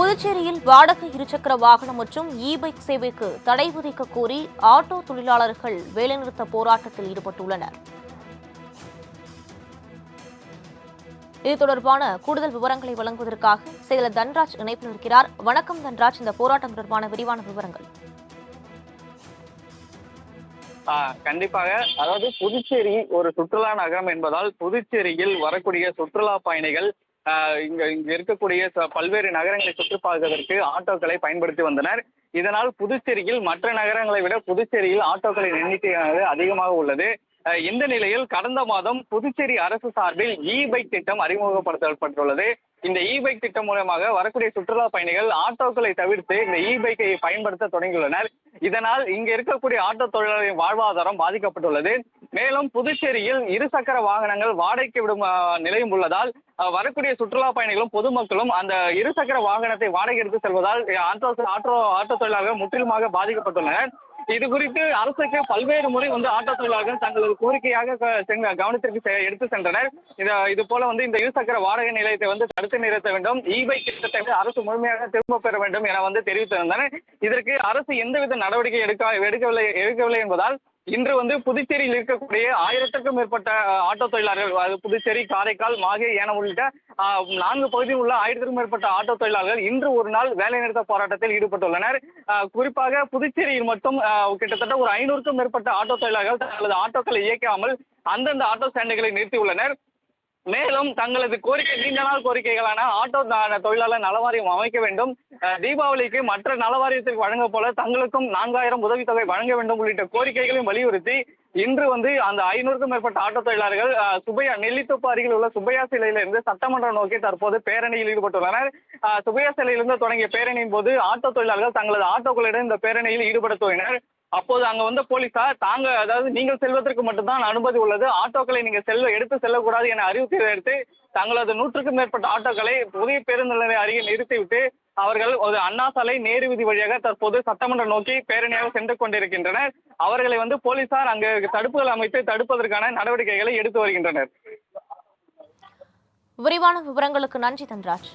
புதுச்சேரியில் வாடகை இருசக்கர வாகனம் மற்றும் இ-பைக் சேவைக்கு தடை விதிக்க கோரி ஆட்டோ தொழிலாளர்கள் வேலைநிறுத்த போராட்டத்தில் ஈடுபட்டுள்ளனர். இது தொடர்பான கூடுதல் விவரங்களை வழங்குவதற்காக செயலர் தன்ராஜ் இணைப்பில் இருக்கிறார். வணக்கம் தன்ராஜ், இந்த போராட்டம் தொடர்பான விரிவான விவரங்கள். கண்டிப்பாக. அதாவது புதுச்சேரி ஒரு சுற்றுலா நகரம் என்பதால் புதுச்சேரியில் வரக்கூடிய சுற்றுலா பயணிகள் இங்க இருக்கக்கூடிய பல்வேறு நகரங்களை சுற்றி பார்ப்பதற்கு ஆட்டோக்களை பயன்படுத்தி வந்தனர். இதனால் புதுச்சேரியில் மற்ற நகரங்களை விட புதுச்சேரியில் ஆட்டோக்களின் எண்ணிக்கையானது அதிகமாக உள்ளது. இந்த நிலையில் கடந்த மாதம் புதுச்சேரி அரசு சார்பில் இ-பைக் திட்டம் அறிமுகப்படுத்தப்பட்டுள்ளது. இந்த இ-பைக் திட்டம் மூலமாக வரக்கூடிய சுற்றுலா பயணிகள் ஆட்டோக்களை தவிர்த்து இந்த இ-பைக்கை பயன்படுத்த தொடங்கியுள்ளனர். இதனால் இங்க இருக்கக்கூடிய ஆட்டோ தொழிலாளர்களின் வாழ்வாதாரம் பாதிக்கப்பட்டுள்ளது. மேலும் புதுச்சேரியில் இருசக்கர வாகனங்கள் வாடகைக்கு விடும் நிலையம் உள்ளதால் வரக்கூடிய சுற்றுலா பயணிகளும் பொதுமக்களும் அந்த இருசக்கர வாகனத்தை வாடகை எடுத்து செல்வதால் ஆட்டோ தொழிலாளர்கள் முற்றிலுமாக பாதிக்கப்பட்டுள்ளனர். இது குறித்து அரசுக்கு பல்வேறு முறை ஆட்டோ தொழிலாளர்கள் தங்களது கோரிக்கையாக கவனத்திற்கு எடுத்து சென்றனர். இது போல இந்த இருசக்கர வாடகை நிலையத்தை தடுத்து நிறுத்த வேண்டும், இ-பைக் திட்டத்தை அரசு முழுமையாக திரும்ப பெற வேண்டும் என தெரிவித்திருந்தனர். இதற்கு அரசு எந்தவித நடவடிக்கை எடுக்கவில்லை என்பதால் இன்று புதுச்சேரியில் இருக்கக்கூடிய 1000க்கும் மேற்பட்ட ஆட்டோ தொழிலாளர்கள், புதுச்சேரி, காரைக்கால், மாஹே, ஏனம் உள்ளிட்ட 4 பகுதியில் உள்ள 1000க்கும் மேற்பட்ட ஆட்டோ தொழிலாளர்கள் இன்று ஒரு நாள் வேலைநிறுத்த போராட்டத்தில் ஈடுபட்டுள்ளனர். குறிப்பாக புதுச்சேரியில் மட்டும் கிட்டத்தட்ட ஒரு 500க்கும் மேற்பட்ட ஆட்டோ தொழிலாளர்கள் தங்களது ஆட்டோக்களை இயக்காமல் அந்தந்த ஆட்டோ ஸ்டாண்டுகளை நிறுத்தியுள்ளனர். மேலும் தங்களது நீண்ட நாள் கோரிக்கைகளான ஆட்டோ தொழிலாளர் நலவாரியம் அமைக்க வேண்டும், தீபாவளிக்கு மற்ற நலவாரியத்திற்கு வழங்க போல தங்களுக்கும் 4000 உதவித்தொகை வழங்க வேண்டும் உள்ளிட்ட கோரிக்கைகளையும் வலியுறுத்தி இன்று அந்த 500க்கும் மேற்பட்ட ஆட்டோ தொழிலாளர்கள் நெல்லித்தோப்பு அருகில் உள்ள சுப்பையா சிலையிலிருந்து சட்டமன்றம் நோக்கி தற்போது பேரணியில் ஈடுபட்டுள்ளனர். சுப்பையா சிலையிலிருந்து தொடங்கிய பேரணியின் போது ஆட்டோ தொழிலாளர்கள் தங்களது ஆட்டோக்களுடன் இந்த பேரணியில் ஈடுபட துவங்கினர். அப்போது அங்க போலீசார் அதாவது நீங்கள் செல்வதற்கு மட்டும்தான் அனுமதி உள்ளது, ஆட்டோக்களை நீங்கள் எடுத்து செல்லக்கூடாது என அறிவித்ததை அடுத்து தங்களது 100க்கும் மேற்பட்ட ஆட்டோக்களை புதிய பேருந்து நிலையம் அருகே நிறுத்திவிட்டு அவர்கள் ஒரு அண்ணா சாலை, நேரு வீதி வழியாக தற்போது சட்டமன்றம் நோக்கி பேரணியாக சென்று கொண்டிருக்கின்றனர். அவர்களை போலீசார் அங்கு தடுப்புகள் அமைத்து தடுப்பதற்கான நடவடிக்கைகளை எடுத்து வருகின்றனர். விரிவான விவரங்களுக்கு நன்றி தன்ராஜ்.